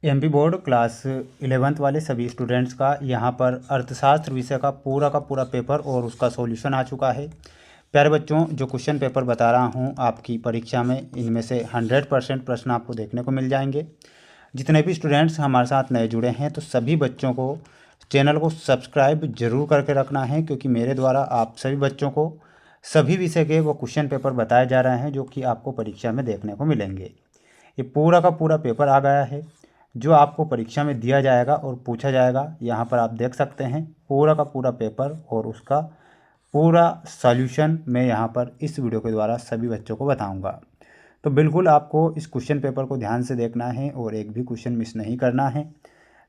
MP board class 11th वाले सभी students का यहाँ पर अर्थशास्त्र विषय का पूरा पेपर और उसका सॉल्यूशन आ चुका है। प्यारे बच्चों, जो क्वेश्चन पेपर बता रहा हूँ आपकी परीक्षा में, इनमें से 100% प्रश्न आपको देखने को मिल जाएंगे। जितने भी स्टूडेंट्स हमारे साथ नए जुड़े हैं तो सभी बच्चों को चैनल को सब्सक्राइब जरूर करके रखना है, क्योंकि मेरे द्वारा आप सभी बच्चों को सभी विषय के वो क्वेश्चन पेपर बताए जा रहे हैं जो कि आपको परीक्षा में देखने को मिलेंगे। ये पूरा का पूरा पेपर आ गया है जो आपको परीक्षा में दिया जाएगा और पूछा जाएगा। यहाँ पर आप देख सकते हैं पूरा का पूरा पेपर और उसका पूरा सॉल्यूशन मैं यहाँ पर इस वीडियो के द्वारा सभी बच्चों को बताऊंगा। तो बिल्कुल आपको इस क्वेश्चन पेपर को ध्यान से देखना है और एक भी क्वेश्चन मिस नहीं करना है।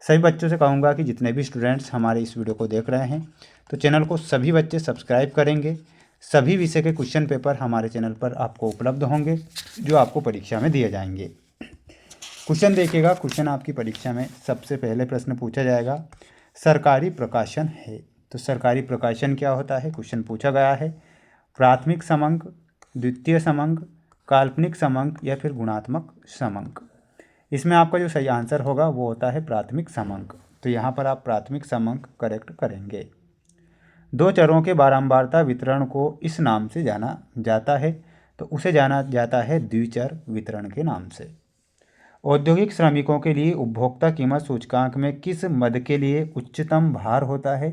सभी बच्चों से कहूँगा कि जितने भी स्टूडेंट्स हमारे इस वीडियो को देख रहे हैं तो चैनल को सभी बच्चे सब्सक्राइब करेंगे। सभी विषय के क्वेश्चन पेपर हमारे चैनल पर आपको उपलब्ध होंगे जो आपको परीक्षा में दिए जाएंगे। क्वेश्चन देखिएगा। क्वेश्चन आपकी परीक्षा में सबसे पहले प्रश्न पूछा जाएगा, सरकारी प्रकाशन है तो सरकारी प्रकाशन क्या होता है। क्वेश्चन पूछा गया है प्राथमिक समंक, द्वितीय समंक, काल्पनिक समंक या फिर गुणात्मक समंक। इसमें आपका जो सही आंसर होगा वो होता है प्राथमिक समंक। तो यहाँ पर आप प्राथमिक समंक करेक्ट करेंगे। दो चरों के बारंबारता वितरण को इस नाम से जाना जाता है तो उसे जाना जाता है द्विचर वितरण के नाम से। औद्योगिक श्रमिकों के लिए उपभोक्ता कीमत सूचकांक में किस मद के लिए उच्चतम भार होता है।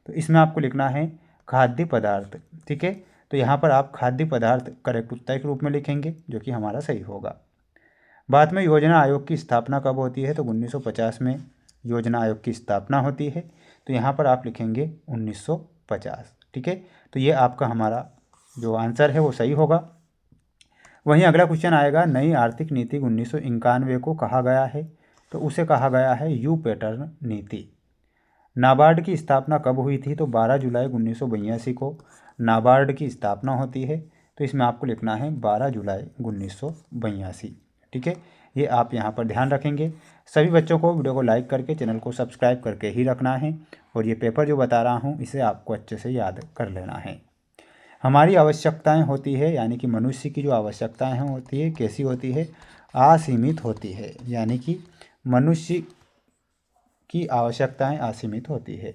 तो इसमें आपको लिखना है खाद्य पदार्थ। ठीक है, तो यहाँ पर आप खाद्य पदार्थ करेक्ट उत्तर के रूप में लिखेंगे जो कि हमारा सही होगा। बाद में योजना आयोग की स्थापना कब होती है। तो 1950 में योजना आयोग की स्थापना होती है। तो यहाँ पर आप लिखेंगे 1950। ठीक है, तो ये आपका हमारा जो आंसर है वो सही होगा। वहीं अगला क्वेश्चन आएगा, नई आर्थिक नीति 1991 को कहा गया है तो उसे कहा गया है यू पैटर्न नीति। नाबार्ड की स्थापना कब हुई थी। तो 12 जुलाई 1982 को नाबार्ड की स्थापना होती है। तो इसमें आपको लिखना है 12 जुलाई 1982। ठीक है, ये आप यहाँ पर ध्यान रखेंगे। सभी बच्चों को वीडियो को लाइक करके चैनल को सब्सक्राइब करके ही रखना है और ये पेपर जो बता रहा हूँ इसे आपको अच्छे से याद कर लेना है। हमारी आवश्यकताएं होती है, यानी कि मनुष्य की जो आवश्यकताएं होती है कैसी होती है, असीमित होती है। यानी कि मनुष्य की आवश्यकताएं असीमित होती है।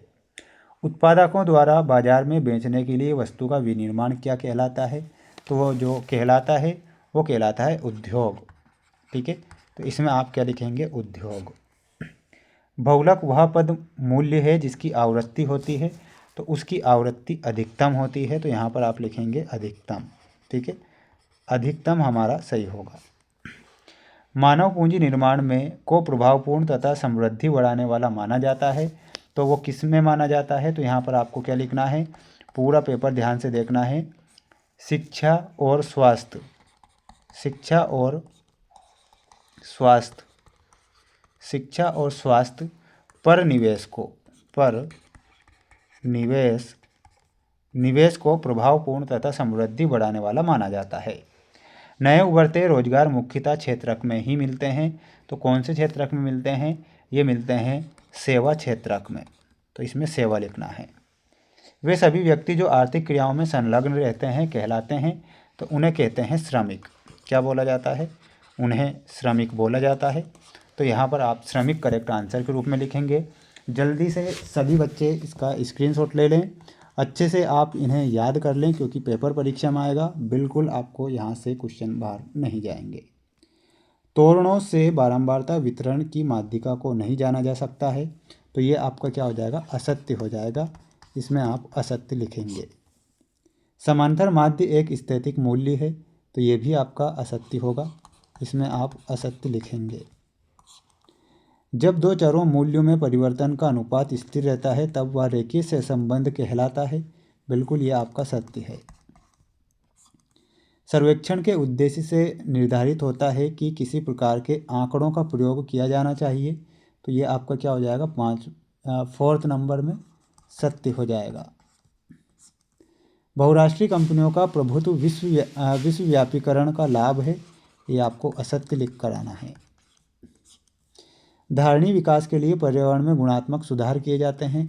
उत्पादकों द्वारा बाजार में बेचने के लिए वस्तु का विनिर्माण क्या कहलाता है। तो वो जो कहलाता है वो कहलाता है उद्योग। ठीक है, तो इसमें आप क्या लिखेंगे, उद्योग। बहुलक वह पद मूल्य है जिसकी आवृत्ति होती है तो उसकी आवृत्ति अधिकतम होती है। तो यहाँ पर आप लिखेंगे अधिकतम। ठीक है, अधिकतम हमारा सही होगा। मानव पूंजी निर्माण में को प्रभावपूर्ण तथा समृद्धि बढ़ाने वाला माना जाता है तो वो किस में माना जाता है। तो यहाँ पर आपको क्या लिखना है, पूरा पेपर ध्यान से देखना है। शिक्षा और स्वास्थ्य, शिक्षा और स्वास्थ्य, शिक्षा और स्वास्थ्य पर निवेश को प्रभावपूर्ण तथा समृद्धि बढ़ाने वाला माना जाता है। नए उभरते रोजगार मुख्यतः क्षेत्रक में ही मिलते हैं तो कौन से क्षेत्रक में मिलते हैं, ये मिलते हैं सेवा क्षेत्रक में। तो इसमें सेवा लिखना है। वे सभी व्यक्ति जो आर्थिक क्रियाओं में संलग्न रहते हैं कहलाते हैं तो उन्हें कहते हैं श्रमिक। क्या बोला जाता है, उन्हें श्रमिक बोला जाता है। तो यहाँ पर आप श्रमिक करेक्ट आंसर के रूप में लिखेंगे। जल्दी से सभी बच्चे इसका स्क्रीनशॉट ले लें, अच्छे से आप इन्हें याद कर लें क्योंकि पेपर परीक्षा में आएगा। बिल्कुल आपको यहाँ से क्वेश्चन बाहर नहीं जाएंगे। तोरणों से बारंबारता वितरण की माध्यिका को नहीं जाना जा सकता है तो ये आपका क्या हो जाएगा, असत्य हो जाएगा। इसमें आप असत्य लिखेंगे। समांतर माध्य एक स्थैतिक मूल्य है तो ये भी आपका असत्य होगा। इसमें आप असत्य लिखेंगे। जब दो चरों मूल्यों में परिवर्तन का अनुपात स्थिर रहता है तब वह रेखीय सहसंबंध कहलाता है। बिल्कुल ये आपका सत्य है। सर्वेक्षण के उद्देश्य से निर्धारित होता है कि किसी प्रकार के आंकड़ों का प्रयोग किया जाना चाहिए तो ये आपका क्या हो जाएगा, 4th नंबर में सत्य हो जाएगा। बहुराष्ट्रीय कंपनियों का प्रभुत्व विश्वव्यापीकरण का लाभ है, ये आपको असत्य लिख कर आना है। धारणीय विकास के लिए पर्यावरण में गुणात्मक सुधार किए जाते हैं,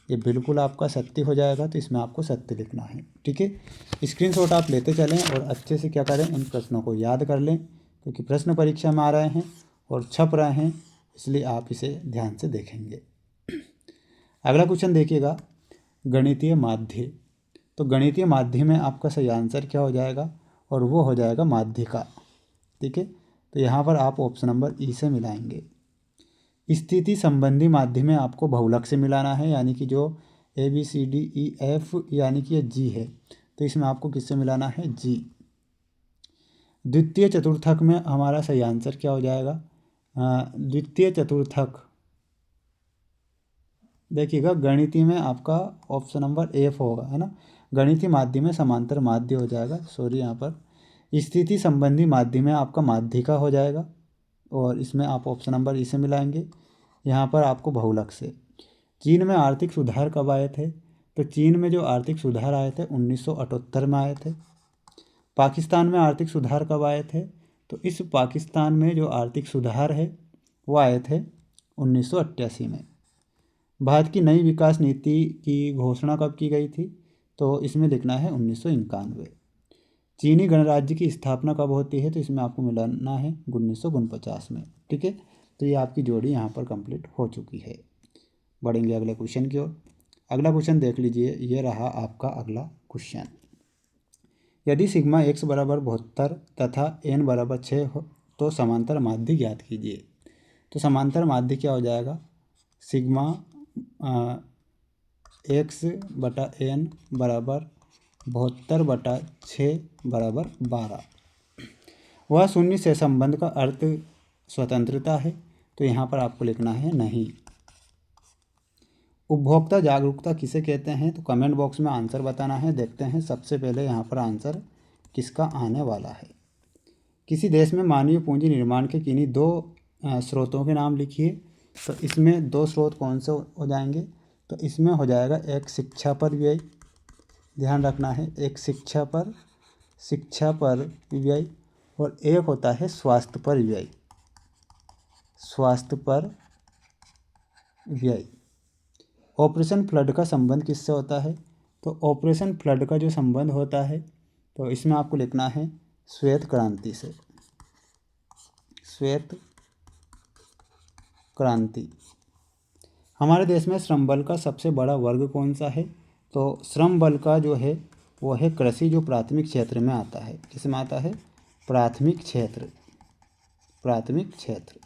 ये बिल्कुल आपका सत्य हो जाएगा। तो इसमें आपको सत्य लिखना है। ठीक है, स्क्रीनशॉट आप लेते चलें और अच्छे से क्या करें, इन प्रश्नों को याद कर लें क्योंकि प्रश्न परीक्षा में आ रहे हैं और छप रहे हैं। इसलिए आप इसे ध्यान से देखेंगे। अगला क्वेश्चन देखिएगा, गणितीय माध्य। तो गणितीय माध्य में आपका सही आंसर क्या हो जाएगा, और वो हो जाएगा माध्यिका। ठीक है, तो यहाँ पर आप ऑप्शन नंबर ई से मिलाएंगे। स्थिति संबंधी माध्य में आपको बहुलक से मिलाना है, यानी कि जो ABCDEF यानी कि ये जी है, तो इसमें आपको किससे मिलाना है, जी। द्वितीय चतुर्थक में हमारा सही आंसर क्या हो जाएगा, द्वितीय चतुर्थक देखिएगा गणितीय में आपका ऑप्शन नंबर एफ होगा, है ना। गणितीय माध्य में समांतर माध्य हो जाएगा, सॉरी यहाँ पर। स्थिति संबंधी माध्य में आपका माध्यिका हो जाएगा, और इसमें आप ऑप्शन नंबर ई से मिलाएंगे। यहाँ पर आपको बहुलक से। चीन में आर्थिक सुधार कब आए थे, तो चीन में जो आर्थिक सुधार आए थे 1978 में आए थे। पाकिस्तान में आर्थिक सुधार कब आए थे, तो इस पाकिस्तान में जो आर्थिक सुधार है वो आए थे 1988 में। भारत की नई विकास नीति की घोषणा कब की गई थी, तो इसमें लिखना है 1991। चीनी गणराज्य की स्थापना कब होती है, तो इसमें आपको मिलाना है 1949 में। ठीक है, तो ये आपकी जोड़ी यहाँ पर कंप्लीट हो चुकी है। बढ़ेंगे अगले क्वेश्चन की ओर। अगला क्वेश्चन देख लीजिए, ये रहा आपका अगला क्वेश्चन। यदि सिग्मा x बराबर 72 तथा n बराबर 6 हो तो समांतर माध्य ज्ञात कीजिए। तो समांतर माध्य क्या हो जाएगा, सिग्मा x बटा n बराबर 72/6 बराबर 12। वह शून्य से संबंध का अर्थ स्वतंत्रता है, तो यहाँ पर आपको लिखना है नहीं। उपभोक्ता जागरूकता किसे कहते हैं, तो कमेंट बॉक्स में आंसर बताना है। देखते हैं सबसे पहले यहाँ पर आंसर किसका आने वाला है। किसी देश में मानवीय पूंजी निर्माण के किन्हीं दो स्रोतों के नाम लिखिए। तो इसमें दो स्रोत कौन से हो जाएंगे, तो इसमें हो जाएगा एक शिक्षा पर व्यय, ध्यान रखना है, एक शिक्षा पर व्यय, और एक होता है स्वास्थ्य पर व्यय, स्वास्थ्य पर व्यय। ऑपरेशन फ्लड का संबंध किससे होता है, तो ऑपरेशन फ्लड का जो संबंध होता है, तो इसमें आपको लिखना है श्वेत क्रांति से, श्वेत क्रांति। हमारे देश में श्रम बल का सबसे बड़ा वर्ग कौन सा है, तो श्रम बल का जो है वो है कृषि, जो प्राथमिक क्षेत्र में आता है। किसमें आता है, प्राथमिक क्षेत्र, प्राथमिक क्षेत्र।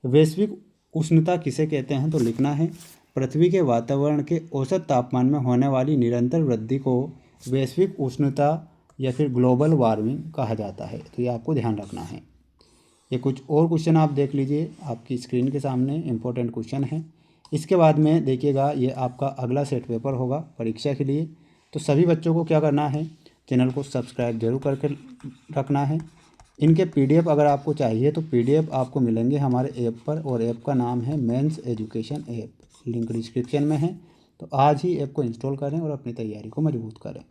वैश्विक उष्णता किसे कहते हैं, तो लिखना है पृथ्वी के वातावरण के औसत तापमान में होने वाली निरंतर वृद्धि को वैश्विक उष्णता या फिर ग्लोबल वार्मिंग कहा जाता है। तो ये आपको ध्यान रखना है। ये कुछ और क्वेश्चन आप देख लीजिए, आपकी स्क्रीन के सामने इंपॉर्टेंट क्वेश्चन है। इसके बाद में देखिएगा ये आपका अगला सेट पेपर होगा परीक्षा के लिए। तो सभी बच्चों को क्या करना है, चैनल को सब्सक्राइब जरूर करके रखना है। इनके PDF अगर आपको चाहिए तो PDF आपको मिलेंगे हमारे ऐप पर, और ऐप का नाम है mains education app, link description में है। तो आज ही ऐप को इंस्टॉल करें और अपनी तैयारी को मजबूत करें।